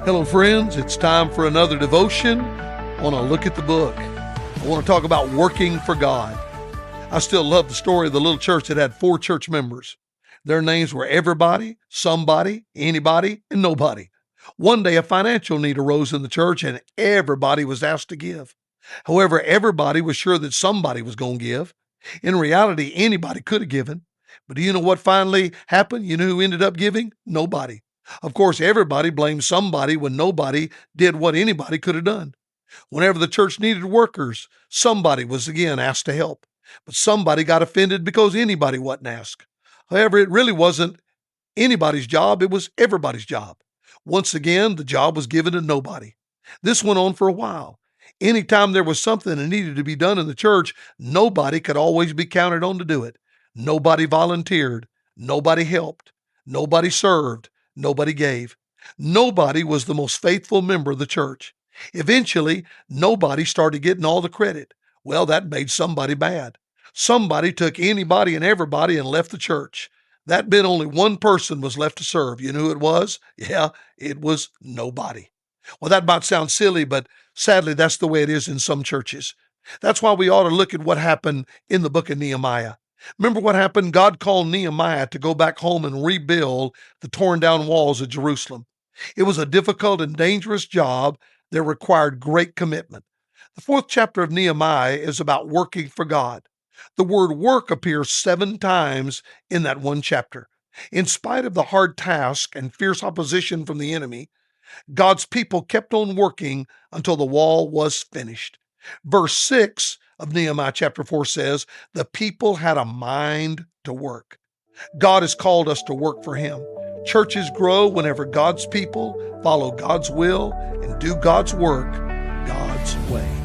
Hello, friends. It's time for another devotion on a look at the book. I want to talk about working for God. I still love the story of the little church that had 4 church members. Their names were everybody, somebody, anybody, and nobody. One day, a financial need arose in the church, and everybody was asked to give. However, everybody was sure that somebody was going to give. In reality, anybody could have given. But do you know what finally happened? You know who ended up giving? Nobody. Of course, everybody blamed somebody when nobody did what anybody could have done. Whenever the church needed workers, somebody was again asked to help. But somebody got offended because anybody wasn't asked. However, it really wasn't anybody's job, it was everybody's job. Once again, the job was given to nobody. This went on for a while. Anytime there was something that needed to be done in the church, nobody could always be counted on to do it. Nobody volunteered. Nobody helped. Nobody served. Nobody gave. Nobody was the most faithful member of the church. Eventually, nobody started getting all the credit. Well, that made somebody bad. Somebody took anybody and everybody and left the church. That meant only one person was left to serve. You know who it was? Yeah, it was nobody. Well, that might sound silly, but sadly, that's the way it is in some churches. That's why we ought to look at what happened in the book of Nehemiah. Remember what happened? God called Nehemiah to go back home and rebuild the torn down walls of Jerusalem. It was a difficult and dangerous job that required great commitment. The 4th chapter of Nehemiah is about working for God. The word work appears 7 times in that one chapter. In spite of the hard task and fierce opposition from the enemy, God's people kept on working until the wall was finished. Verse 6 of Nehemiah chapter 4 says, the people had a mind to work. God has called us to work for Him. Churches grow whenever God's people follow God's will and do God's work God's way.